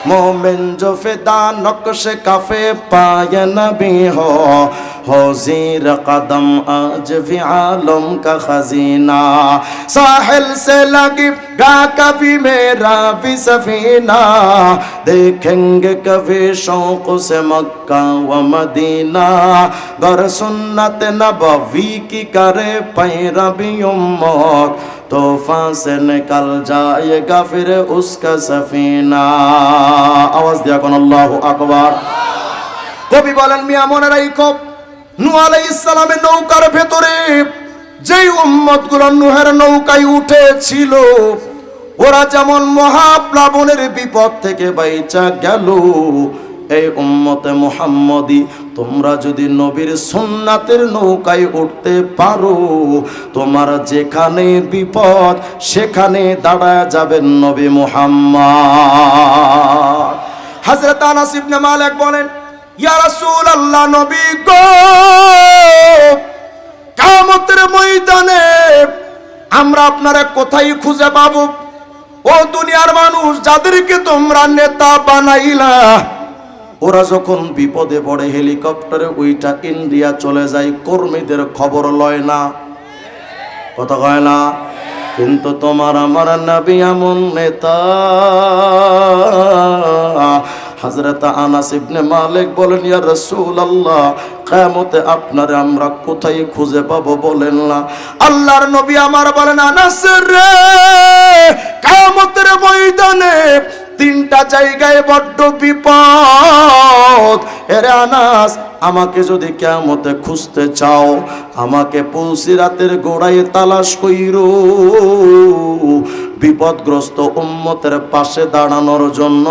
मोमिन जो फिदा नक्श कफे पाए नबी हो ज़ीर कदम आज भी आलम का खजीना साहिल से लगी गा कभी मेरा भी सफीना देखेंगे कभी शौक से मक्का व मदीना गर सुन्नत नबवी की करे पैरवी उम्मत तूफान से निकल जाएगा फिर उसका सफीना आवाज दिया कौन अल्लाहु अकबर कवि बोलेन मिया मने राखो नूह आलाइहिस सालामेर नौकार ভেতরে যেই উম্মতগুলো নূহের নৌকায় উঠেছিল ওরা যেমন মহাপ্লাবনের বিপদ থেকে বাইচা গেল এই উম্মতে মুহাম্মদী তোমরা যদি নবীর সুন্নাতের নৌকায় উঠতে পারো তোমার যেখানে বিপদ সেখানে দাঁড়ায় যাবেন নবী মুহাম্মদ হযরত আনাস ইবনে মালিক বলেন ইয়া রাসূলুল্লাহ নবী গো কিয়ামতের ময়দানে আমরা আপনারা কোথায় খুঁজে পাবো ও দুনিয়ার মানুষ যাদেরকে তোমরা নেতা বানাইলা ওরা যখন বিপদে পড়ে হেলিকপ্টারে ওইটা ইন্ডিয়া চলে যায় কর্মীদের খবর লয় না কথা কয় না কিন্তু তোমার আমার নবী এমন নেতা হযরত আনাস ইবনে মালিক বলেন ইয়া রাসূলুল্লাহ কিয়ামতে আপনারে আমরা কোথায় খুঁজে পাবো বলেন না আল্লাহর নবী আমার বলেন আনাস রে কিয়ামতের ময়দানে তিনটা জায়গায় বড় বিপদ এরে আনাস আমাকে যদি কিয়ামতে খুঁজতে চাও আমাকে পুলসিরাতের গোড়ায় তালাশ কইরো বিপদগ্রস্ত উম্মতের পাশে দাঁড়ানোর জন্য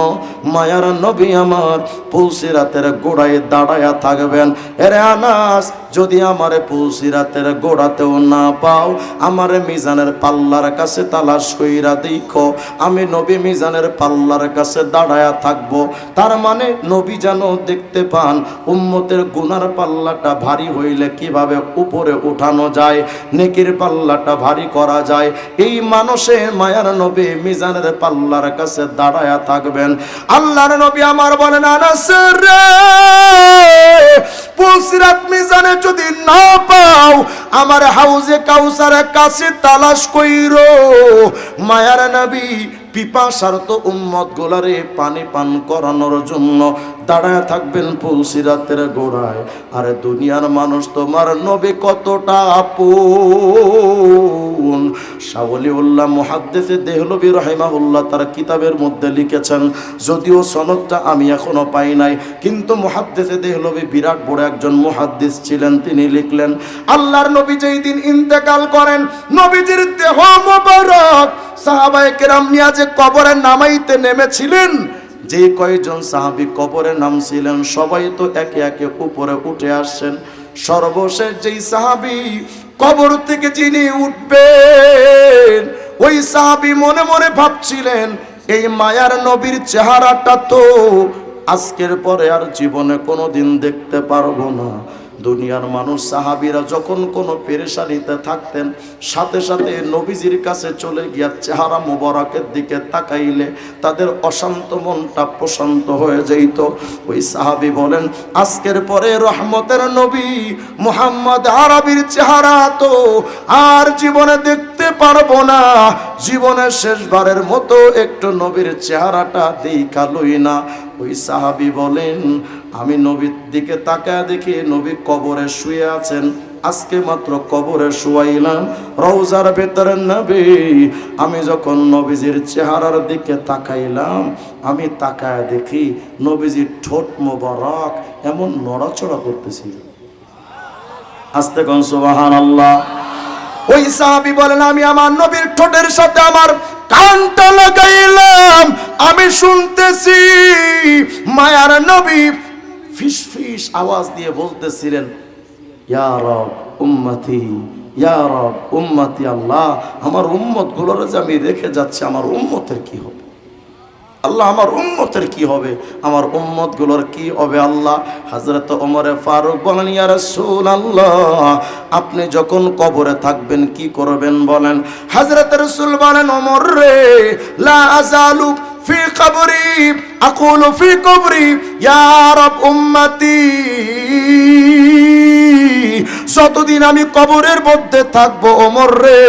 মায়ার নবী আমার পুলসিরাতের গোড়ায় দাঁড়ায়া থাকবেন এরে আনাস যদি আমারে পুলসিরাতের গোড়াতেও না পাও আমারে মিজানের পাল্লার কাছে তালাশ কইরা দেখো আমি নবী মিজানের পাল্লার কাছে দাঁড়ায়া থাকবো তার মানে নবী যেন দেখতে পান উম্মতের গুনার পাল্লাটা ভারী হইলে কিভাবে উপরে উঠানো যায় নেকির পাল্লাটা ভারী করা যায় এই মানুষের মায়ার নবী মিজানের পাল্লার কাছে দাঁড়ায়া থাকবেন আল্লাহর নবী আমার বলেন আনাস রে পুলসিরাত মিজানে যদি না পাও আমার হাউজে কাউসারের কাছে তালাশ কইরো মায়ার নবী পিপাসার্ত উম্মত গোলারে পানি পান করানোর জন্য দাঁড়ায় থাকবেন পুলসিরাতের গোড়ায় আরে দুনিয়ার মানুষ তোমার নবী কতটা আপন শাহ ওলিউল্লাহ মুহাদ্দিস দেহলভী রাহিমাহুল্লাহ তার কিতাবের মধ্যে লিখেছেন যদিও সনদটা আমি এখনো পাই নাই কিন্তু মুহাদ্দিস দেহলভী বিরাট বড় একজন মুহাদ্দিস ছিলেন তিনি লিখলেন আল্লাহর নবী যেই দিন ইন্তেকাল করেন নবীজির দেহ মোবারক সাহাবায়ে কেরাম নিয়ে যে কবরে নামাইতে নেমেছিলেন যে কয়জন সাহাবী কবরে নামছিলেন সবাই তো একে একে উপরে উঠে আসছেন সর্বশেষ যেই সাহাবী কবর থেকে যিনি উঠবেন ওই সাহাবী মনে মনে ভাবছিলেন এই মায়ার নবীর চেহারাটা তো আজকের পরে আর জীবনে কোনোদিন দেখতে পারবো না দুনিয়ার মানুষ সাহাবীরা যখন কোনো পেরেশানিতে থাকতেন সাথে সাথে নবীজির কাছে চলে গিয়া চেহারা মোবারকের দিকে তাকাইলে তাদের অশান্ত মনটা প্রশান্ত হয়ে যেত ওই সাহাবী বলেন আজকের পরে রহমতের নবী মুহাম্মদ আরবীর চেহারা তো আর জীবনে দেখতে পারবো না জীবনের শেষবারের মতো একটু নবীর চেহারাটা দেখা লই না ওই সাহাবী বলেন আমি নবীর দিকে তাকায় দেখি নবী কবরে শুয়ে আছেন আজকে মাত্র কবরে শুয়াইলাম রওজার ভেতরে নবী আমি যখন নবীজির চেহারার দিকে তাকাইলাম আমি তাকায় দেখি নবীজির ঠোঁট মোবারক এমন নড়াচড়া করতেছিল আস্তে কোন সুবহানাল্লাহ ওই সাহাবী বলেন আমি আমার নবীর ঠোঁটের সাথে আমার কানটা লাগাইলাম আমি শুনতেছি মায়ার নবী ফিস ফিস আওয়াজ দিয়ে বলতেছিলেন ইয়া রব উম্মতি ইয়া রব উম্মতি আল্লাহ আমার উম্মত গুলোর যে আমি রেখে যাচ্ছি আমার উম্মতের কি হবে আল্লাহ আমার উম্মতের কি হবে আমার উম্মত গুলোর কি হবে আল্লাহ হযরত ওমরে ফারুক বলেন ইয়া রাসূলুল্লাহ আপনি যখন কবরে থাকবেন কি করবেন বলেন হযরত রাসূল বলেন ওমর রে লা আযালু ফি কবরি আকুলু ফি কবরি ইয়া রাব উম্মতি, যতদিন আমি কবরের মধ্যে থাকবো ওমর রে,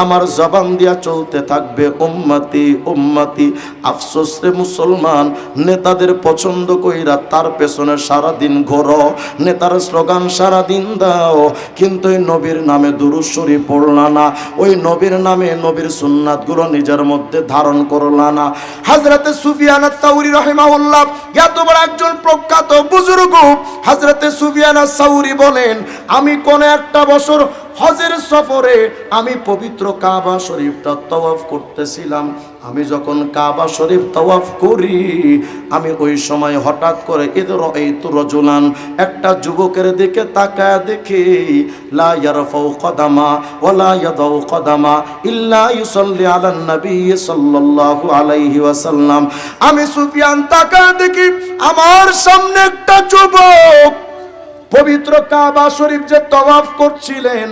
আমার জবান দিয়া চলতে থাকবে উম্মতি উম্মতি। আফসোস রে মুসলমান, নেতাদের পছন্দ কইরা তার পেছনে সারাদিন ঘোরো, নেতার স্লোগান সারাদিন দাও, কিন্তু ওই নবীর নামে দুরূদ শরীফ পড়লা না, ওই নবীর নামে নবীর সুন্নাতগুলো নিজের মধ্যে ধারণ করলা না। হযরতে সুফিয়ান আস-সাউরী রাহিমাহুল্লাহ এত বড় একজন প্রখ্যাত বুজুর্গ, হযরতে সুফিয়ান আস-সাউরী বলেন, আমি কোন একটা বছর হজের সফরে আমি পবিত্র কাবা শরীফটা তাওয়াফ করতেছিলাম। আমি যখন কাবা শরীফ তাওয়াফ করি, আমি ওই সময় হঠাৎ করে ইদরাইতু রাজুলান, একটা যুবকের দিকে তাকায় দেখি, লা ইয়ারফাউ কদামা ওয়ালা ইয়াদাউ কদামা ইল্লা ইউসাল্লি আলান নবী সাল্লাল্লাহু আলাইহি ওয়াসাল্লাম। আমি সুফিয়ান তাকায় দেখি, আমার সামনে একটা যুবক পবিত্র কাবা শরীফ যে তাওয়াফ করছিলেন,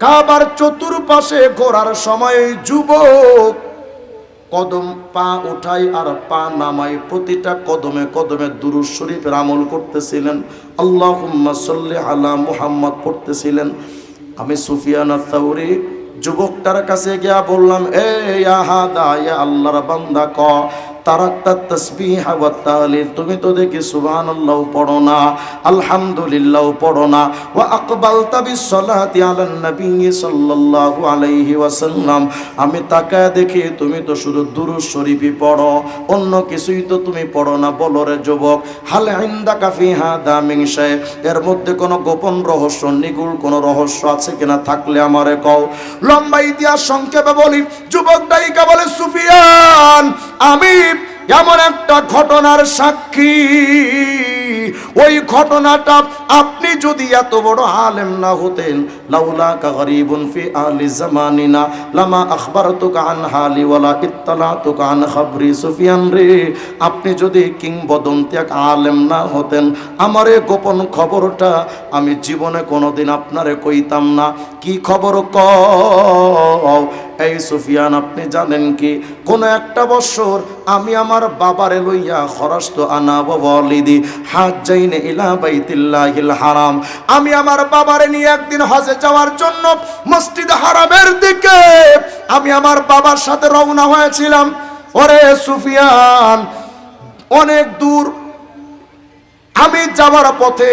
কাবার চতুর্পাশে ঘোরার সময় যুবক কদম পা উঠাই আর পা নামাই, প্রতিটা কদমে কদমে দুরূদ শরীফের আমল করতেছিলেন, আল্লাহুম্মা সাল্লি আলা মুহাম্মদ পড়তেছিলেন। আমি সুফিয়ান আস-সাউরী যুবকটার কাছে গিয়া বললাম, এ ইয়া হাদা, ইয়া আল্লাহর বান্দা, ক তারাক্তা তাসবিহ ওয়া তাহলিল, তুমি তো দেখি সুবহানাল্লাহ পড়ো না, আলহামদুলিল্লাহ পড়ো না, ওয়া আকবালতা বিসসালাতি আলান নবী সাল্লাল্লাহু আলাইহি ওয়াসাল্লাম, আমি তাকায় দেখি তুমি তো শুধু দুরূদ শরীফই পড়ো, অন্য কিছুই তো তুমি পড়ো না। বলো রে যুবক, হাল ইনদাকা ফি হাদা মিন শাই, এর মধ্যে কোনো গোপন রহস্য, নিগূঢ় কোনো রহস্য আছে কিনা? থাকলে আমারে কও। লম্বা ইতিহাস সংক্ষেপে বলি, যুবক ডাইকা বলে, সুফিয়ান, আমি এমন একটা ঘটনার সাক্ষী, ওই ঘটনাটা আপনি যদি এত বড় আলেম না হতেন, লাউলা কা গরিবুন ফি আহলি জামানিনা লামা আখবারতুকা আন হালি ওয়ালা ইত্তালাতুকা আন খবরি। সুফিয়ান রে, আপনি যদি কিংবদন্তি এক আলেম না হতেন, আমার এই গোপন খবরটা আমি জীবনে কোনোদিন আপনারে কইতাম না। কি খবর কও? এই সুফিয়ান, আপনি জানেন কি, কোন একটা বছর আমি আমার বাবারে লইয়া খরচতো আনা ওয়ালিদি হাজ্জাইন ইলা বাইতিল্লাহিল হারাম, আমি আমার বাবারে নিয়ে একদিন হজে যাওয়ার জন্য মসজিদ হারামের দিকে আমি আমার বাবার সাথে রওনা হয়েছিলাম। ওরে সুফিয়ান, অনেক দূর আমি যাওয়ার পথে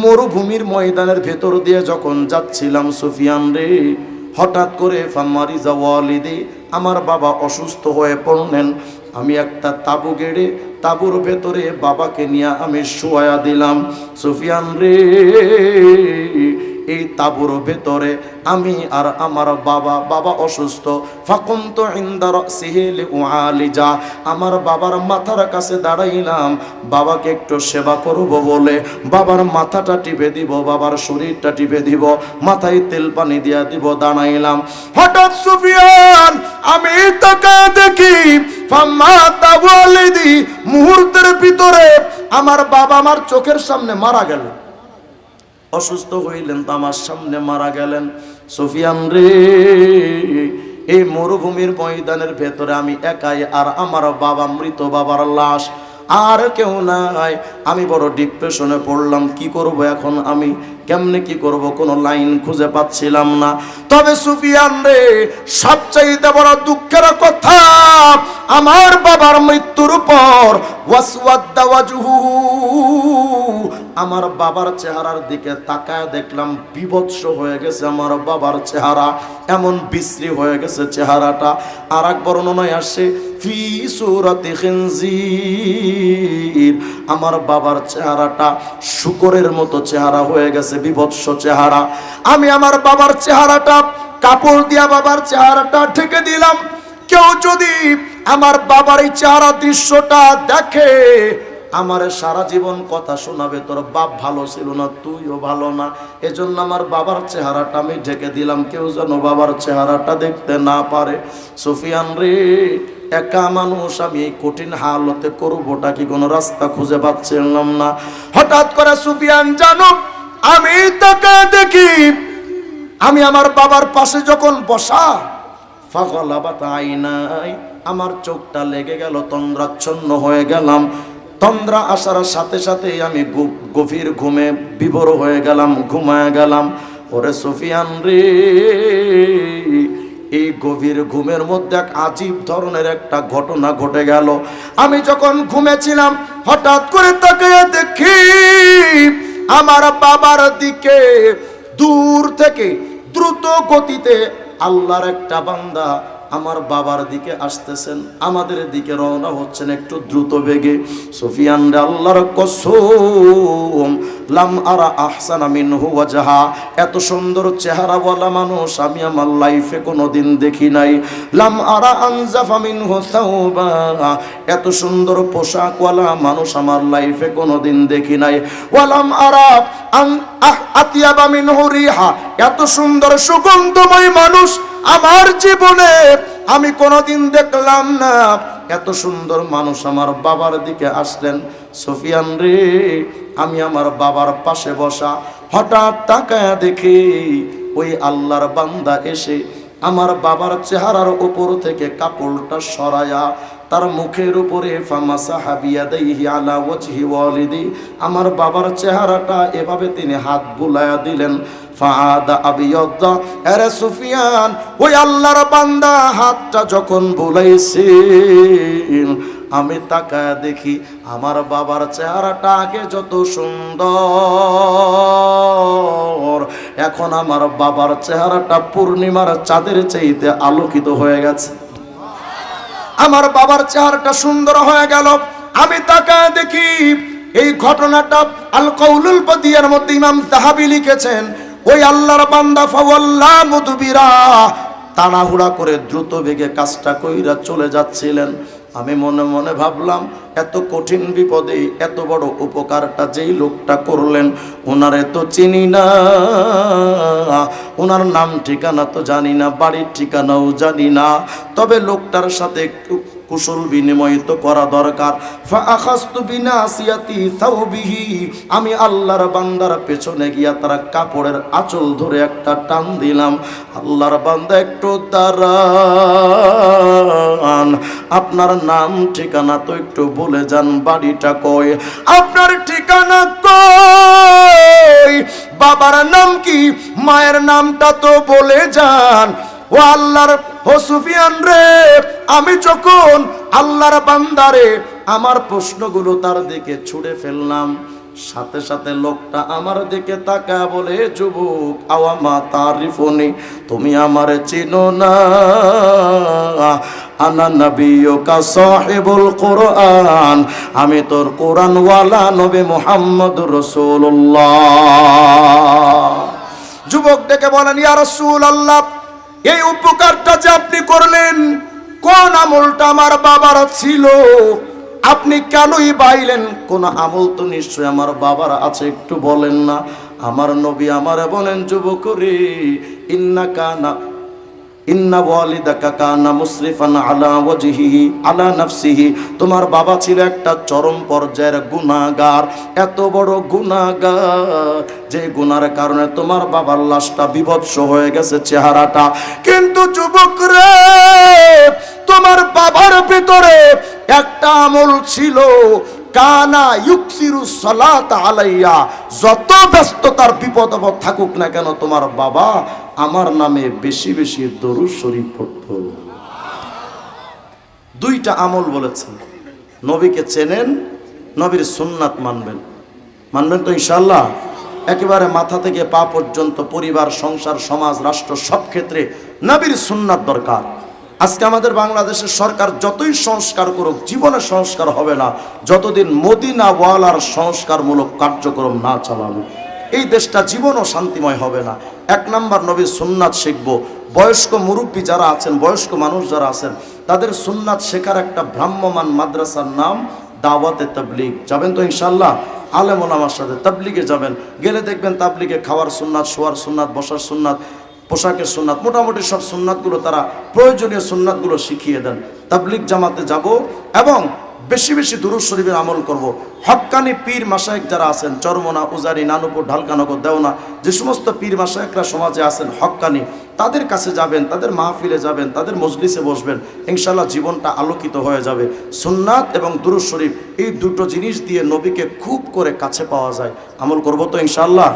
মরুভূমির ময়দানের ভেতর দিয়ে যখন যাচ্ছিলাম, সুফিয়ান রে, হঠাৎ করে ফামারিজা ওয়ালিদি, আমার বাবা অসুস্থ হয়ে পড়লেন। আমি একটা তাবু গেড়ে তাবুর ভেতরে বাবাকে নিয়ে আমি শোয়া দিলাম। সুফিয়ান রে, এই তাবুর ভেতরে আমি আর আমার বাবা অসুস্থ। ফাকুনতু ইনদা রাসিহি লিউআলিজা, আমার বাবার মাথার কাছে দাঁড়াইলাম বাবাকে একটু সেবা করব বলে। বাবার মাথাটা টিপে দিব, বাবার শরীরটা টিপে দিব, মাথায় তেল পানি দিয়া দিব, দাঁড়াইলাম। হঠাৎ সুফিয়ান, আমি তাকা দেখি ফামাতা ওয়ালিদি, মুহূর্তের ভিতরে আমার বাবা আমার চোখের সামনে মারা গেল। অসুস্থ হইলেন তো আমার সামনে মারা গেলেন। সুফিয়ান রে, এই মরুভূমির ময়দানের ভেতরে আমি একাই, আর আমার বাবা, মৃত বাবার লাশ, আর কেউ নাই। আমি বড় ডিপ্রেশনে পড়লাম, কি করব এখন, আমি কেমনে কি করব, কোনো লাইন খুঁজে পাচ্ছিলাম না। তবে সুফিয়ান রে, সবচাইতে বড় দুঃখের কথা, আমার বাবার মৃত্যুর পর ওয়াসওয়াদ্দা ওয়াজহু, আমার বাবার চেহারার দিকে তাকায় দেখলাম বিভৎস হয়ে গেছে আমার বাবার চেহারা, এমন বিশ্রী হয়ে গেছে চেহারাটা। আর এক বর্ণনায় আসে ফি সূরাতি খিনজির, আমার বাবার চেহারাটা শূকরের মতো চেহারা হয়ে গেছে, বিভৎস চেহারা। আমি আমার বাবার চেহারাটা কাপড় দিয়া বাবার চেহারাটা ঢেকে দিলাম। কেউ যদি আমার বাবার এই চেহারা দৃশ্যটা দেখে, আমার সারা জীবন কথা শোনাবে, তোর বাপ ভালো ছিল না, তুইও ভালো না। এজন্য আমার বাবার চেহারাটা আমি ঢেকে দিলাম, কেউ যেন বাবার চেহারাটা দেখতে না পারে। সুফিয়ান রে, একা মানুষ, আমি এই কঠিন হালতে করবোটা কি, কোনো রাস্তা খুঁজে পাচ্ছিলাম না। হঠাৎ করে সুফিয়ান জানো, আমি তাকে দেখি, আমি আমার বাবার পাশে যখন বসা, ফাগলাবাত আইনাই, আমার চোখটা লেগে গেল, তন্দ্রাচ্ছন্ন হয়ে গেলাম। তন্দ্রা আসার সাথে সাথে আমি গভীর ঘুমে বিভোর হয়ে গেলাম, ঘুমায় গেলাম। ওরে সুফিয়ান রে, এই গভীর ঘুমের মধ্যে এক আজীব ধরনের একটা ঘটনা ঘটে গেল। আমি যখন ঘুমেছিলাম হঠাৎ করে তাকিয়ে দেখি আমার বাবার দিকে দূর থেকে দ্রুত গতিতে আল্লাহর একটা বান্দা আমার বাবার দিকে আসতেছেন, আমাদের দিকে রওনা হচ্ছেন একটু দ্রুত বেগে। সুফিয়ান রে, আল্লাহর কসম, লাম আরা আহসানা মিনহু ওয়াজহা, এত সুন্দর চেহারাওয়ালা মানুষ আমি আমার লাইফে কোনোদিন দেখি নাই। লাম আরা আনজাফা মিনহু সাওবা, এত সুন্দর পোশাকওয়ালা মানুষ আমার লাইফে কোনোদিন দেখি নাই। ওয়ালাম আরা আতিয়াবা মিনহু রিহা, এত সুন্দর সুগন্ধময় মানুষ আমার জীবনে আমি কোনোদিন দেখলাম না। এত সুন্দর মানুষ আমার বাবার দিকে আসলেন। সুফিয়ান রে, আমি আমার বাবার পাশে বসা, হঠাৎ তাকায়া দেখি ওই আল্লাহর বান্দা এসে আমার বাবার চেহারার উপর থেকে কাপড়টা সরায়া তার মুখের উপরে ফামাসাহা বিয়াদাইহি আলা ওয়াজহি ওয়ালিদি, আমার বাবার চেহারাটা এভাবে তিনি হাত বুলায়া দিলেন। ফাআদা আবিয়াদা, আরে সুফিয়ান, ওই আল্লাহর বান্দা হাতটা যখন বুলাইছে আমি তাকায়া দেখি আমার বাবার চেহারাটা আগে যত সুন্দর, এখন আমার বাবার চেহারাটা পূর্ণিমার চাঁদের চাইতে আলোকিত হয়ে গেছে। আমার বাবার চেহারাটা সুন্দর হয়ে গেল। আমি তাকায় দেখি এই ঘটনাটা আল কাউলুল বাদিয়ার মধ্যে ইমাম যাহাবী লিখেছেন, ওই আল্লাহর বান্দা ফাওয়াল্লা মুদবিরা, তাড়াহুড়া করে দ্রুত বেগে কাজটা কইরা চলে যাচ্ছিলেন। আমি মনে মনে ভাবলাম, এত কঠিন বিপদে এত বড় উপকারটা যেই লোকটা করলেন, ওনারে তো চিনি না, ওনার নাম ঠিকানা তো জানি না, বাড়ির ঠিকানাও জানি না, তবে লোকটার সাথে একটু কুশল বিনিময় তো করা দরকার। ফাআখাযতু বিনাসিয়াতি সাওবিহি, আমি আল্লাহর বান্দার পেছনে গিয়া তার কাপড়ের আঁচল ধরে একটা টান দিলাম। আল্লাহর বান্দা একটু দাঁড়ান, আপনার নাম ঠিকানা তো একটু বলে যান, বাড়িটা কই, আপনার ঠিকানা কই, বাবার নাম কি, মায়ের নামটা তো বলে যান। ও আল্লাহর ও সুফিয়ান রে, আমি যখন আল্লাহর বান্দারে আমার প্রশ্নগুলো তার দিকে ছুড়ে ফেললাম, সাথে সাথে লোকটা আমার দিকে তাকা বলে, যুবক, আওয়ামা তারিফুনি, তুমি আমারে চিনো না? আনা নবিয়ুকা সাহিবুল কুরআন, আমি তোর কোরআনওয়ালা নবী মুহাম্মদুর রাসূলুল্লাহ। যুবক ডেকে বলেন, ইয়া রাসূলুল্লাহ, এই উপকারটা যে আপনি করলেন, কোন আমলটা আমার বাবার ছিল, আপনি কেনই বাইলেন? কোন আমল তো নিশ্চয় আমার বাবার আছে, একটু বলেন না। আমার নবী আমারে বলেন, যুবক রে, ইন্না ওয়ালিদাকা কানা মুসরিফান আলা ওয়াজহিহি আলা নাফসিহি, তোমার বাবা ছিল একটা চরম পর্যায়ের গুনাহগার, এত বড় গুনাহগার যে গুনার কারণে তোমার বাবার লাশটা বিভৎস হয়ে গেছে চেহারাটা। কিন্তু যুবক রে, তোমার বাবার ভিতরে একটা আমল ছিল, কানা ইউকসিরু সালাত আলাইয়া, যত ব্যস্ততার বিপদ আপদ থাকুক না কেন তোমার বাবা আমার নামে বেশি বেশি দরুদ শরীফ পড়তো। দুইটা আমল বলেছেন, নবীকে চেনেন, নবীর সুন্নাত মানবেন। মানবেন তো ইনশাআল্লাহ? একেবারে মাথা থেকে পা পর্যন্ত, পরিবার, সংসার, সমাজ, রাষ্ট্র, সব ক্ষেত্রে নবীর সুন্নাত দরকার। আজকে আমাদের বাংলাদেশের সরকার যতই সংস্কার করুক, জীবনে সংস্কার হবে না যতদিন মদিনাওয়ালার সংস্কারমূলক কার্যক্রম না চালাবে। এই দেশটা জীবনও শান্তিময় হবে না। এক নাম্বার, নবীর সুন্নাত শিখব। বয়স্ক মুরব্বী যারা আছেন, বয়স্ক মানুষ যারা আছেন, তাদের সুন্নাত শেখার একটা ভ্রাম্যমান মাদ্রাসার নাম দাওয়াতে তাবলীগ। যাবেন তো ইনশাআল্লাহ? আলেম ওলামার সাথে তাবলীগে যাবেন, গেলে দেখবেন তাবলীগে খাওয়ার সুন্নাত, শোয়ার সুন্নাত, বসার সুন্নাত, পোশাকের সুন্নাত, মোটামুটি সব সুন্নাতগুলো তারা প্রয়োজনীয় সুন্নাতগুলো শিখিয়ে দেন। তাবলীগ জামাতে যাব এবং বেশি বেশি দুরূদ শরীফের আমল করব। হক্কানি পীর মাশায়েখ যারা আছেন, চরমনা, উজারি, নানুপুর, ঢালকানগর, দেওনা, যে সমস্ত পীর মাশায়েখরা সমাজে আছেন হক্কানি, তাদের কাছে যাবেন, তাদের মাহফিলে যাবেন, তাদের মজলিসে বসবেন, ইনশাআল্লাহ জীবনটা আলোকিত হয়ে যাবে। সুন্নাত এবং দুরূদ শরীফ এই দুটো জিনিস দিয়ে নবীকে খুব করে কাছে পাওয়া যায়। আমল করব তো ইনশাআল্লাহ।